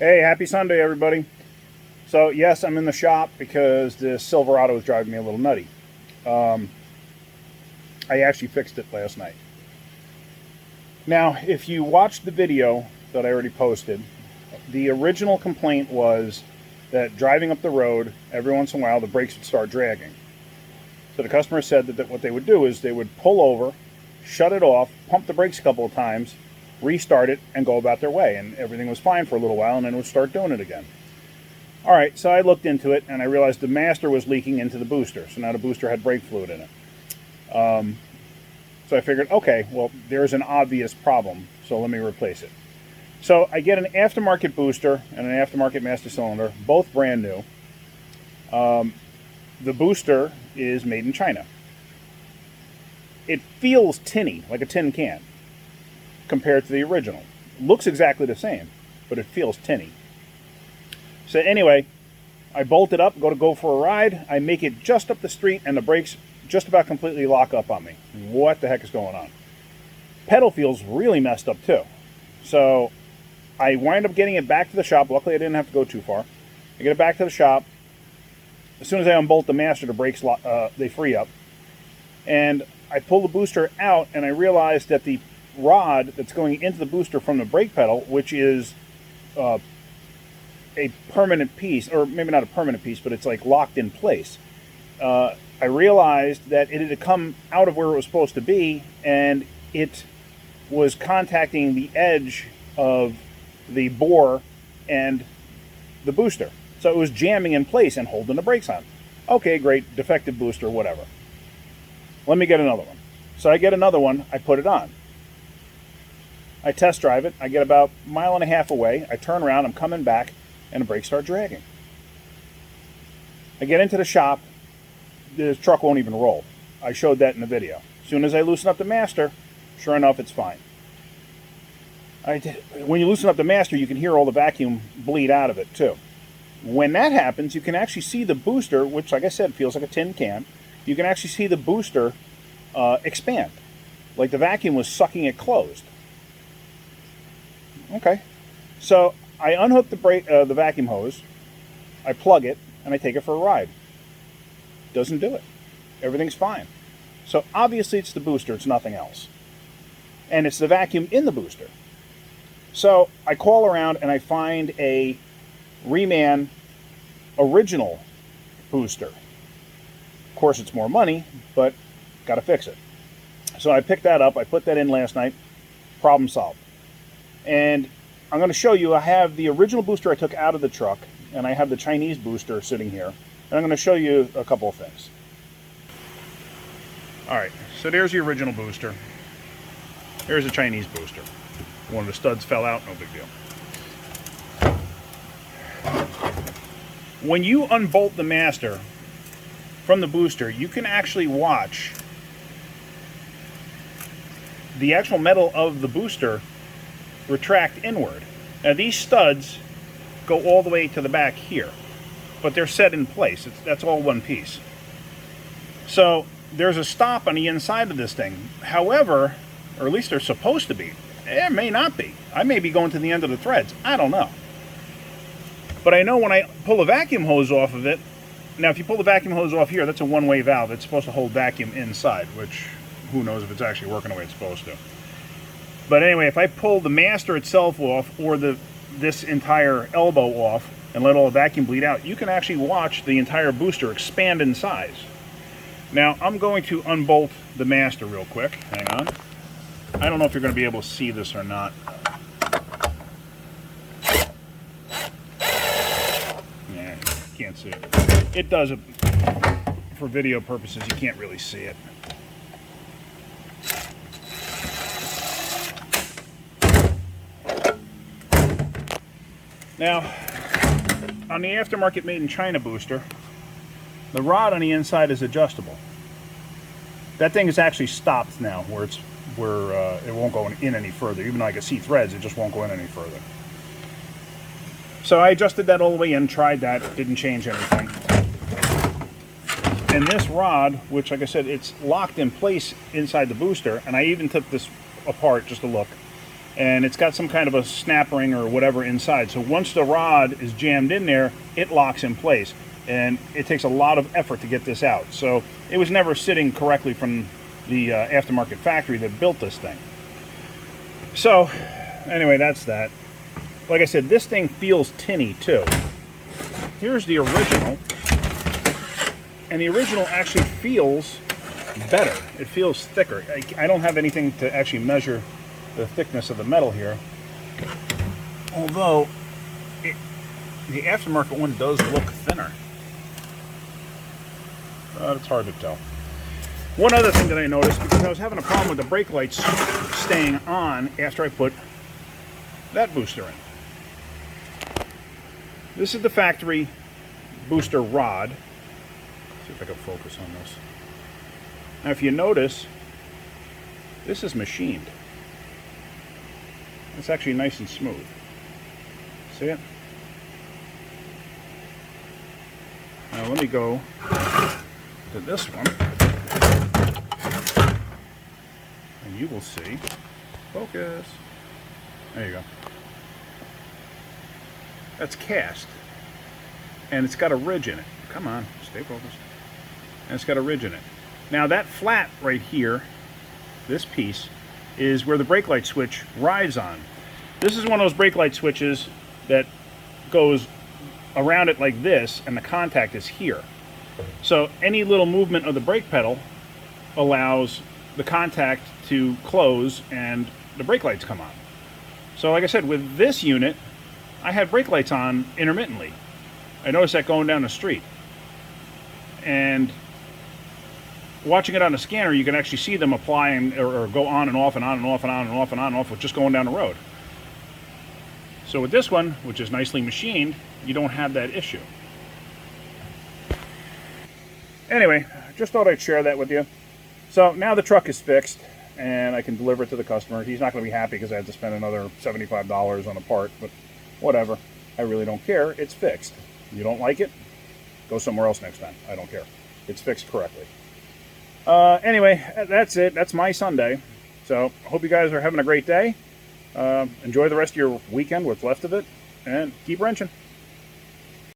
Hey, happy Sunday, everybody. So, yes, I'm in the shop because this Silverado is driving me a little nutty. I actually fixed it last night. Now, if you watched the video that I already posted, the original complaint was that driving up the road, every once in a while, the brakes would start dragging. So the customer said that what they would do is they would pull over, shut it off, pump the brakes a couple of times, restart it, and go about their way. And everything was fine for a little while, and then it would start doing it again. All right, so I looked into it, and I realized the master was leaking into the booster. So now the booster had brake fluid in it. So I figured, okay, well, there's an obvious problem, so let me replace it. So I get an aftermarket booster and an aftermarket master cylinder, both brand new. The booster is made in China. It feels tinny, like a tin can, compared to the original. Looks exactly the same, but it feels tinny. So anyway, I bolt it up, go for a ride. I make it just up the street, and the brakes just about completely lock up on me. What the heck is going on? Pedal feels really messed up too. So I wind up getting it back to the shop. Luckily, I didn't have to go too far. I get it back to the shop. As soon as I unbolt the master, the brakes they free up. And I pull the booster out, and I realize that the rod that's going into the booster from the brake pedal, which is a permanent piece, or maybe not a permanent piece, but it's like locked in place. I realized that it had come out of where it was supposed to be, and it was contacting the edge of the bore and the booster. So it was jamming in place and holding the brakes on. Okay, great, defective booster, whatever. Let me get another one. So I get another one, I put it on. I test drive it, I get about a mile and a half away, I turn around, I'm coming back, and the brakes start dragging. I get into the shop, the truck won't even roll. I showed that in the video. As soon as I loosen up the master, sure enough, it's fine. When you loosen up the master, you can hear all the vacuum bleed out of it too. When that happens, you can actually see the booster, which, like I said, feels like a tin can. You can actually see the booster expand, like the vacuum was sucking it closed. Okay, so I unhook the vacuum hose, I plug it, and I take it for a ride. Doesn't do it. Everything's fine. So obviously it's the booster, it's nothing else. And it's the vacuum in the booster. So I call around and I find a Reman original booster. Of course it's more money, but gotta fix it. So I picked that up, I put that in last night, problem solved. And I'm going to show you, I have the original booster I took out of the truck, and I have the Chinese booster sitting here. And I'm going to show you a couple of things. Alright, so there's the original booster. There's the Chinese booster. One of the studs fell out, no big deal. When you unbolt the master from the booster, you can actually watch the actual metal of the booster retract inward. Now these studs go all the way to the back here, but they're set in place. That's all one piece. So there's a stop on the inside of this thing. However, or at least they're supposed to be. It may not be. I may be going to the end of the threads. I don't know. But I know when I pull a vacuum hose off of it, now if you pull the vacuum hose off here, that's a one-way valve. It's supposed to hold vacuum inside, which who knows if it's actually working the way it's supposed to. But anyway, if I pull the master itself off, or this entire elbow off, and let all the vacuum bleed out, you can actually watch the entire booster expand in size. Now, I'm going to unbolt the master real quick. Hang on. I don't know if you're going to be able to see this or not. Yeah, can't see it. It does it for video purposes. You can't really see it. Now, on the aftermarket made in China booster, the rod on the inside is adjustable. That thing is actually stopped now, where it won't go in any further. Even though I can see threads, it just won't go in any further. So I adjusted that all the way in, tried that, didn't change anything. And this rod, which, like I said, it's locked in place inside the booster, and I even took this apart just to look, and it's got some kind of a snap ring or whatever inside. So once the rod is jammed in there, it locks in place, and it takes a lot of effort to get this out. So it was never sitting correctly from the aftermarket factory that built this thing. So anyway, that's that. Like I said, this thing feels tinny too. Here's the original, and the original actually feels better. It feels thicker. I don't have anything to actually measure the thickness of the metal here, although the aftermarket one does look thinner. It's hard to tell. One other thing that I noticed, because I was having a problem with the brake lights staying on after I put that booster in. This is the factory booster rod. Let's see if I can focus on this. Now if you notice, this is machined. It's actually nice and smooth. See it? Now let me go to this one, and you will see. Focus. There you go. That's cast, and it's got a ridge in it. Come on, stay focused. And it's got a ridge in it. Now that flat right here, this piece, is where the brake light switch rides on. This is one of those brake light switches that goes around it like this, and the contact is here. So any little movement of the brake pedal allows the contact to close and the brake lights come on. So like I said, with this unit, I had brake lights on intermittently. I noticed that going down the street. And watching it on the scanner, you can actually see them applying or go on and off and on and off and on and off and on and off with just going down the road. So with this one, which is nicely machined, you don't have that issue. Anyway, just thought I'd share that with you. So now the truck is fixed, and I can deliver it to the customer. He's not going to be happy because I had to spend another $75 on a part, but whatever. I really don't care. It's fixed. You don't like it? Go somewhere else next time. I don't care. It's fixed correctly. Anyway, that's it. That's my Sunday. So I hope you guys are having a great day. Enjoy the rest of your weekend, what's left of it, and keep wrenching.